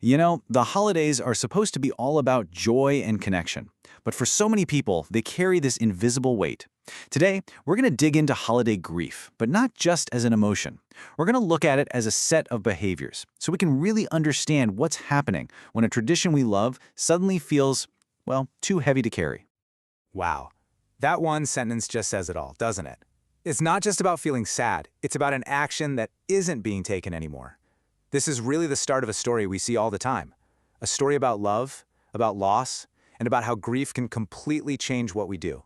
The holidays are supposed to be all about joy and connection. But for so many people, they carry this invisible weight. Today, we're going to dig into holiday grief, but not just as an emotion. We're going to look at it as a set of behaviors, so we can really understand what's happening when a tradition we love suddenly feels, well, too heavy to carry. Wow. That one sentence just says it all, doesn't it? It's not just about feeling sad, it's about an action that isn't being taken anymore. This is really the start of a story we see all the time. A story about love, about loss, and about how grief can completely change what we do.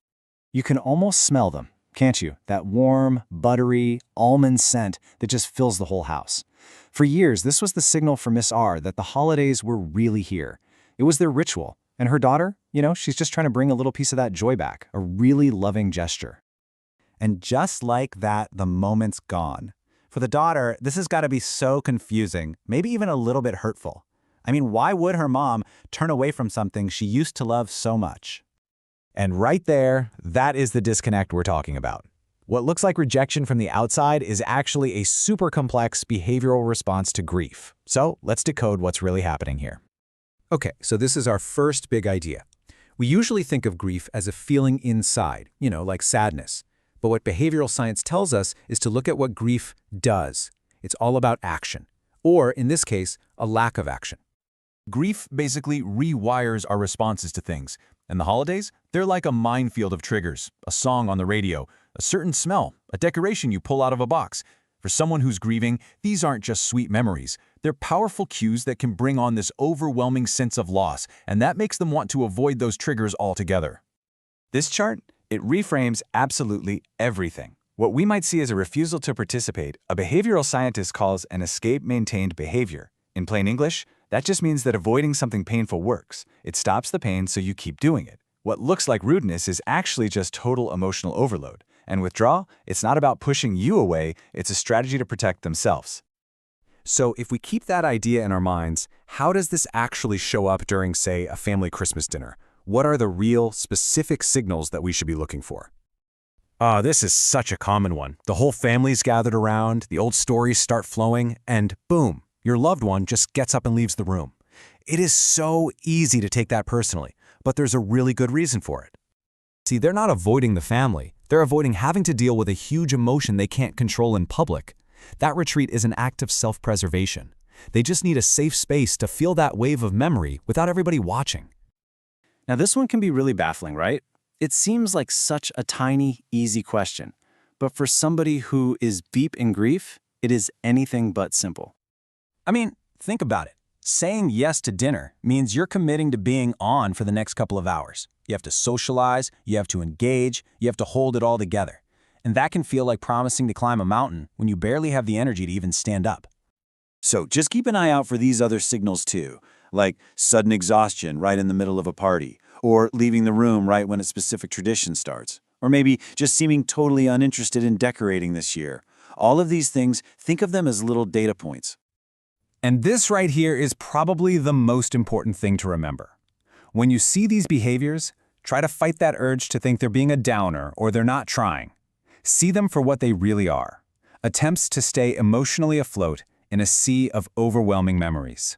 You can almost smell them, can't you? That warm, buttery, almond scent that just fills the whole house. For years, this was the signal for Miss R that the holidays were really here. It was their ritual. And her daughter, she's just trying to bring a little piece of that joy back, a really loving gesture. And just like that, the moment's gone. For the daughter, this has got to be so confusing, maybe even a little bit hurtful. I mean, why would her mom turn away from something she used to love so much? And right there, that is the disconnect we're talking about. What looks like rejection from the outside is actually a super complex behavioral response to grief. So let's decode what's really happening here. Okay, so this is our first big idea. We usually think of grief as a feeling inside, like sadness. But what behavioral science tells us is to look at what grief does. It's all about action, or in this case, a lack of action. Grief basically rewires our responses to things, and the holidays, they're like a minefield of triggers, a song on the radio, a certain smell, a decoration you pull out of a box. For someone who's grieving, these aren't just sweet memories. They're powerful cues that can bring on this overwhelming sense of loss, and that makes them want to avoid those triggers altogether. This chart, it reframes absolutely everything. What we might see as a refusal to participate, a behavioral scientist calls an escape-maintained behavior. In plain English, that just means that avoiding something painful works. It stops the pain so you keep doing it. What looks like rudeness is actually just total emotional overload. And withdrawal, it's not about pushing you away, it's a strategy to protect themselves. So if we keep that idea in our minds, how does this actually show up during, say, a family Christmas dinner? What are the real, specific signals that we should be looking for? This is such a common one. The whole family's gathered around, the old stories start flowing, and boom, your loved one just gets up and leaves the room. It is so easy to take that personally, but there's a really good reason for it. See, they're not avoiding the family. They're avoiding having to deal with a huge emotion they can't control in public. That retreat is an act of self-preservation. They just need a safe space to feel that wave of memory without everybody watching. Now this one can be really baffling, right? It seems like such a tiny, easy question. But for somebody who is deep in grief, it is anything but simple. I mean, think about it. Saying yes to dinner means you're committing to being on for the next couple of hours. You have to socialize, you have to engage, you have to hold it all together. And that can feel like promising to climb a mountain when you barely have the energy to even stand up. So just keep an eye out for these other signals too, like sudden exhaustion right in the middle of a party, or leaving the room right when a specific tradition starts, or maybe just seeming totally uninterested in decorating this year. All of these things, think of them as little data points. And this right here is probably the most important thing to remember. When you see these behaviors, try to fight that urge to think they're being a downer or they're not trying. See them for what they really are, attempts to stay emotionally afloat in a sea of overwhelming memories.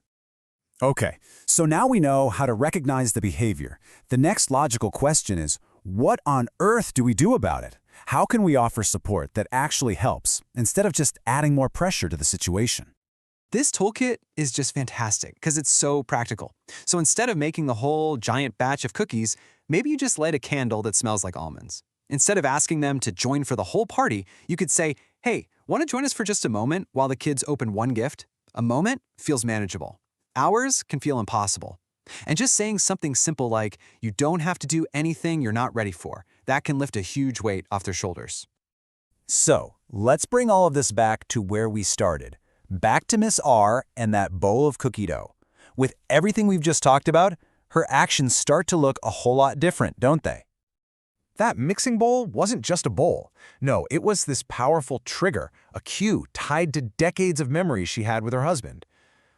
Okay, so now we know how to recognize the behavior. The next logical question is, what on earth do we do about it? How can we offer support that actually helps, instead of just adding more pressure to the situation? This toolkit is just fantastic because it's so practical. So instead of making the whole giant batch of cookies, maybe you just light a candle that smells like almonds. Instead of asking them to join for the whole party, you could say, hey, want to join us for just a moment while the kids open one gift? A moment feels manageable. Hours can feel impossible. And just saying something simple like, you don't have to do anything you're not ready for, that can lift a huge weight off their shoulders. So, let's bring all of this back to where we started. Back to Miss R and that bowl of cookie dough. With everything we've just talked about, her actions start to look a whole lot different, don't they? That mixing bowl wasn't just a bowl. No, it was this powerful trigger, a cue tied to decades of memories she had with her husband.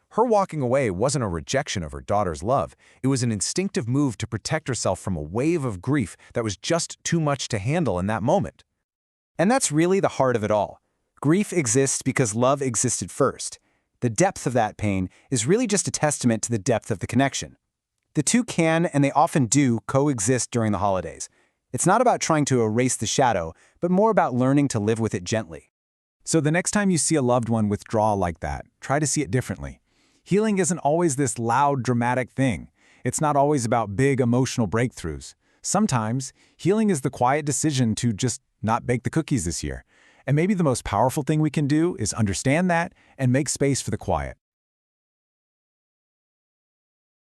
Her walking away wasn't a rejection of her daughter's love. It was an instinctive move to protect herself from a wave of grief that was just too much to handle in that moment. And that's really the heart of it all. Grief exists because love existed first. The depth of that pain is really just a testament to the depth of the connection. The two can, and they often do, coexist during the holidays. It's not about trying to erase the shadow, but more about learning to live with it gently. So the next time you see a loved one withdraw like that, try to see it differently. Healing isn't always this loud, dramatic thing. It's not always about big emotional breakthroughs. Sometimes, healing is the quiet decision to just not bake the cookies this year. And maybe the most powerful thing we can do is understand that and make space for the quiet.